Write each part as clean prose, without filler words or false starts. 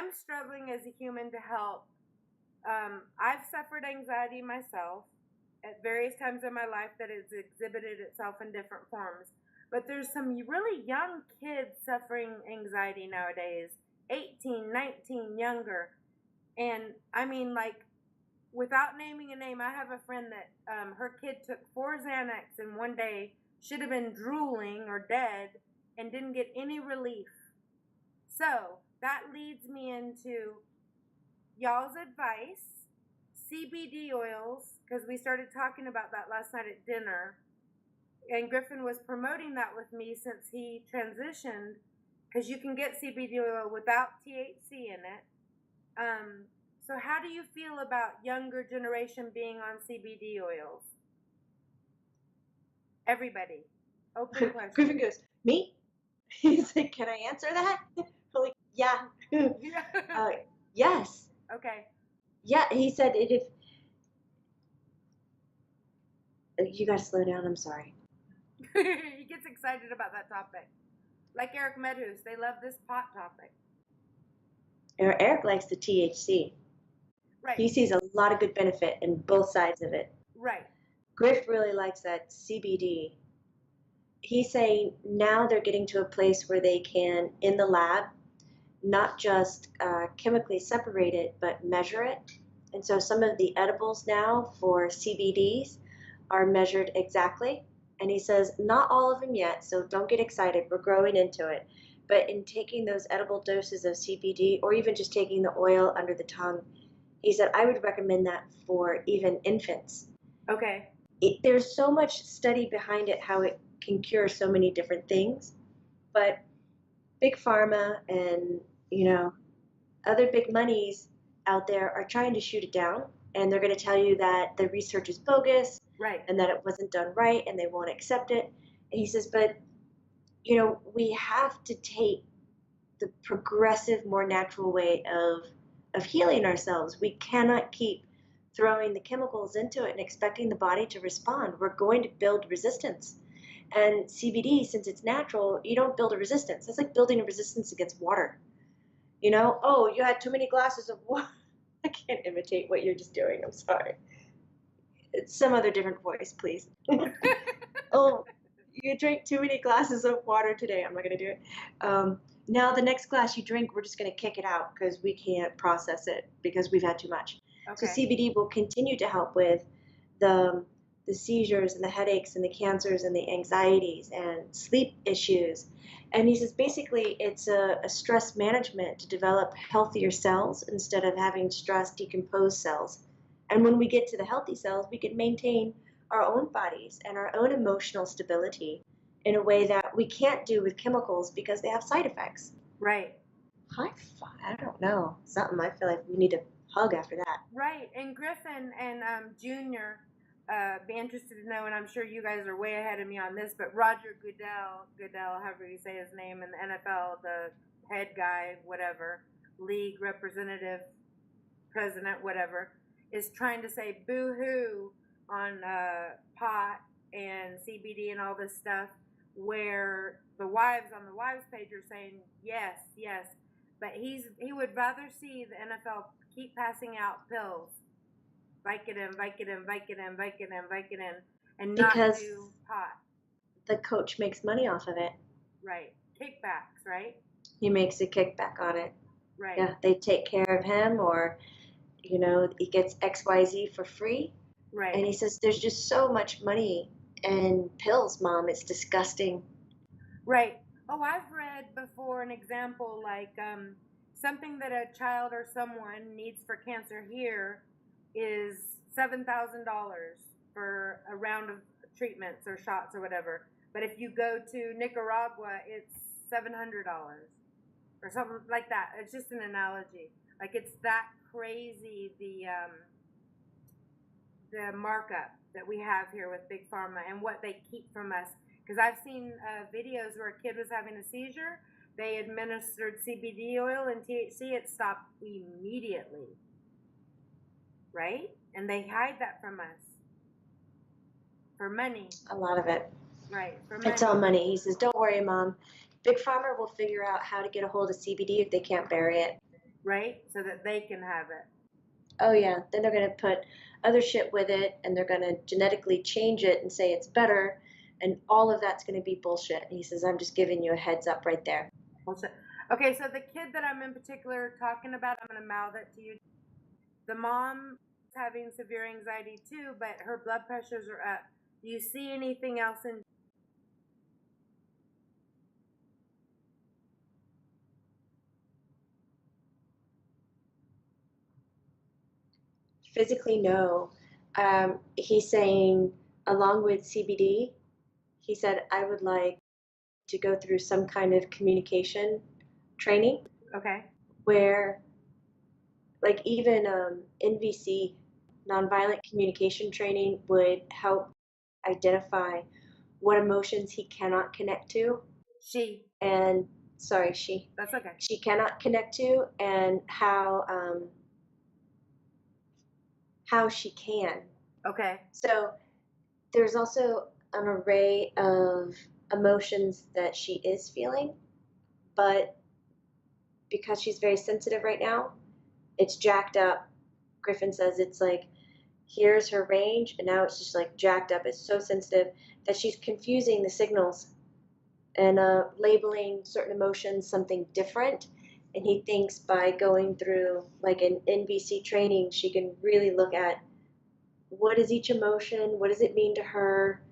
I'm struggling as a human to help. I've suffered anxiety myself at various times in my life that has exhibited itself in different forms. But there's some really young kids suffering anxiety nowadays, 18, 19, younger. And I mean, like, without naming a name, I have a friend that her kid took 4 Xanax and one day should have been drooling or dead and didn't get any relief. So that leads me into y'all's advice, CBD oils, because we started talking about that last night at dinner. And Griffen was promoting that with me since he transitioned, because you can get CBD oil without THC in it. So how do you feel about younger generation being on CBD oils? Everybody. Open question. Griffin goes, me? He's like, can I answer that? I'm like, yeah. Yes. Okay. Yeah, he said if you got to slow down. I'm sorry. He gets excited about that topic. Like Eric Medhus, they love this pot topic. Eric likes the THC. Right. He sees a lot of good benefit in both sides of it. Right. Griff really likes that CBD. He's saying now they're getting to a place where they can, in the lab, not just chemically separate it, but measure it. And so some of the edibles now for CBDs are measured exactly. And he says, not all of them yet, so don't get excited. We're growing into it. But in taking those edible doses of CBD, or even just taking the oil under the tongue, he said, I would recommend that for even infants. Okay. There's so much study behind it, how it can cure so many different things. But big pharma and, other big monies out there are trying to shoot it down. And they're going to tell you that the research is bogus. Right. And that it wasn't done right and they won't accept it. And he says, but, we have to take the progressive, more natural way of healing ourselves. We cannot keep throwing the chemicals into it and expecting the body to respond. We're going to build resistance. And CBD, since it's natural, you don't build a resistance. It's like building a resistance against water. Oh, you had too many glasses of water. I can't imitate what you're just doing. I'm sorry. It's some other different voice, please. Oh, you drank too many glasses of water today. I'm not going to do it. Now the next glass you drink, we're just going to kick it out because we can't process it because we've had too much. Okay. So CBD will continue to help with the seizures and the headaches and the cancers and the anxieties and sleep issues. And he says basically it's a stress management to develop healthier cells instead of having stress decompose cells. And when we get to the healthy cells, we can maintain our own bodies and our own emotional stability in a way that we can't do with chemicals because they have side effects. Right. High five. I don't know. Something I feel like we need to hug after that. Right. And Griffen and Junior be interested to know, and I'm sure you guys are way ahead of me on this, but Roger Goodell, however you say his name in the NFL, the head guy, whatever, league representative, president, whatever, is trying to say boo-hoo on pot and CBD and all this stuff, where the wives on the wives page are saying yes, yes, but he would rather see the NFL keep passing out pills, Vicodin, Vicodin, Vicodin, Vicodin, Vicodin, and not do pot. The coach makes money off of it. Right. Kickbacks, right? He makes a kickback on it. Right. Yeah, they take care of him, or he gets XYZ for free. Right. And he says there's just so much money in pills, Mom. It's disgusting. Right. Oh, I've read before an example like something that a child or someone needs for cancer here is $7,000 for a round of treatments or shots or whatever. But if you go to Nicaragua, it's $700 or something like that. It's just an analogy. Like, it's that crazy, the markup that we have here with Big Pharma and what they keep from us. Because I've seen videos where a kid was having a seizure. They administered CBD oil and THC. It stopped immediately. Right? And they hide that from us. For money. A lot of it. Right. For money. It's all money. He says, don't worry, Mom. Big Pharma will figure out how to get a hold of CBD if they can't bury it. right? So that they can have it. Oh yeah, then they're going to put other shit with it and they're going to genetically change it and say it's better, and all of that's going to be bullshit. And he says, I'm just giving you a heads up right there. Bullshit. Okay, so the kid that I'm in particular talking about, I'm going to mouth it to you. The mom is having severe anxiety too, but her blood pressures are up. Do you see anything else in? Physically, no. He's saying, along with CBD, he said, I would like to go through some kind of communication training Okay. where, like, even NVC, nonviolent communication training, would help identify what emotions he cannot connect to. She. And, sorry, she. That's okay. She cannot connect to, and how she can. Okay. So there's also an array of emotions that she is feeling, but because she's very sensitive right now, it's jacked up. Griffin says it's like, here's her range, and now it's just like jacked up. It's so sensitive that she's confusing the signals and labeling certain emotions something different. And he thinks by going through like an NVC training, she can really look at what is each emotion, what does it mean to her,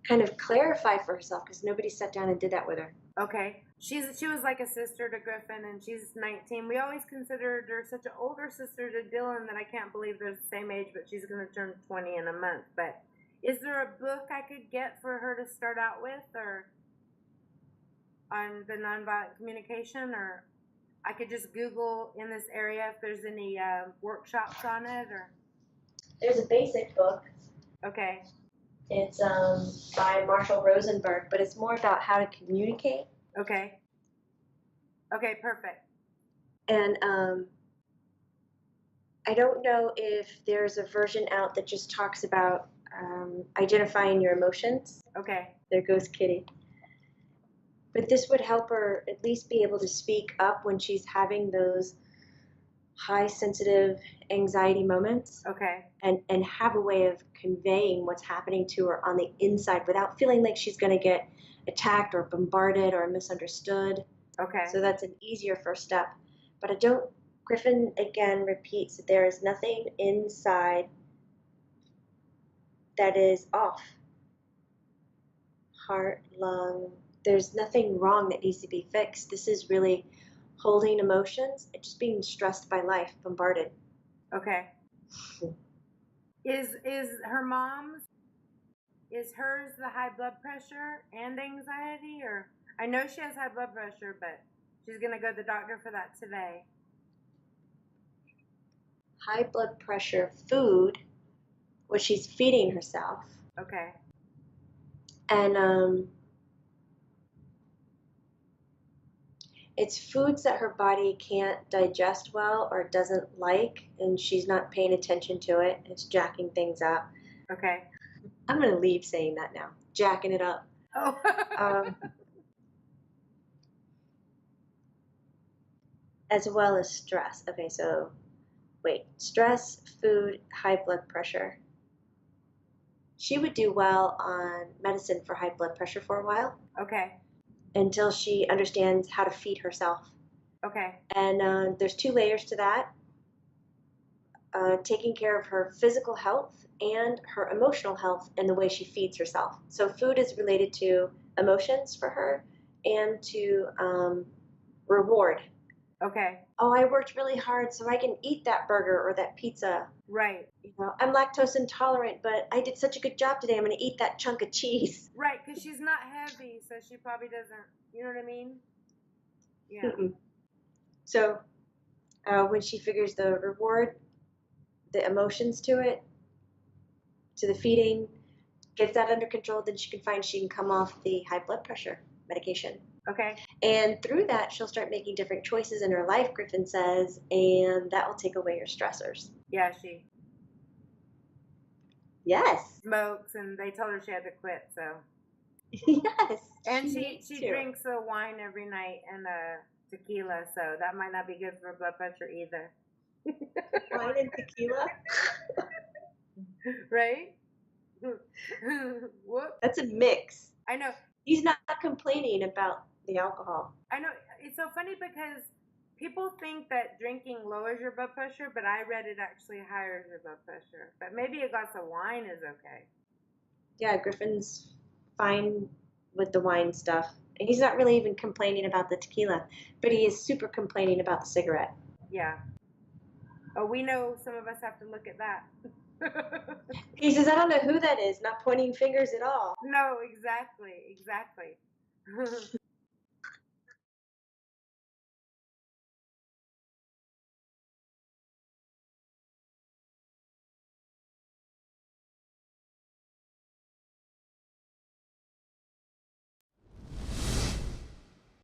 kind of clarify for herself, because nobody sat down and did that with her. Okay. She was like a sister to Griffin, and she's 19. We always considered her such an older sister to Dylan that I can't believe they're the same age, but she's going to turn 20 in a month. But is there a book I could get for her to start out with, or on the nonviolent communication, or I could just Google in this area if there's any workshops on it, or? There's a basic book. Okay. It's by Marshall Rosenberg, but it's more about how to communicate. Okay. Okay, perfect. And I don't know if there's a version out that just talks about identifying your emotions. Okay. There goes Kitty. But this would help her at least be able to speak up when she's having those high sensitive anxiety moments. Okay. And have a way of conveying what's happening to her on the inside without feeling like she's going to get attacked or bombarded or misunderstood. Okay. So that's an easier first step. But Griffin again repeats that there is nothing inside that is off. Heart, lung, there's nothing wrong that needs to be fixed. This is really holding emotions and just being stressed by life, bombarded. Okay. Is her mom's, is hers the high blood pressure and anxiety, or I know she has high blood pressure, but she's gonna go to the doctor for that today. High blood pressure, food, what she's feeding herself. Okay. And it's foods that her body can't digest well or doesn't like, and she's not paying attention to it. It's jacking things up. Okay. I'm going to leave saying that now. Jacking it up. Oh. As well as stress. Okay, so wait. Stress, food, high blood pressure. She would do well on medicine for high blood pressure for a while. Okay. Until she understands how to feed herself. Okay. And there's 2 layers to that. Taking care of her physical health and her emotional health and the way she feeds herself. So food is related to emotions for her and to reward. Okay. Oh, I worked really hard so I can eat that burger or that pizza. Right. You know, I'm lactose intolerant, but I did such a good job today. I'm going to eat that chunk of cheese. Right, because she's not heavy, so she probably doesn't, you know what I mean? Yeah. Mm-mm. So when she figures the reward, the emotions to it, to the feeding, gets that under control, then she can come off the high blood pressure medication. Okay. And through that, she'll start making different choices in her life, Griffin says, and that will take away your stressors. Yeah, she Yes. smokes, and they told her she had to quit, so. Yes. And she drinks a wine every night and tequila, so that might not be good for blood pressure either. Wine and tequila? Right? Whoops. That's a mix. I know. He's not complaining about the alcohol. I know. It's so funny because people think that drinking lowers your blood pressure, but I read it actually higher your blood pressure. But maybe a glass of wine is okay. Yeah, Griffin's fine with the wine stuff. And he's not really even complaining about the tequila, but he is super complaining about the cigarette. Yeah. Oh, we know some of us have to look at that. He says, I don't know who that is, not pointing fingers at all. No, exactly.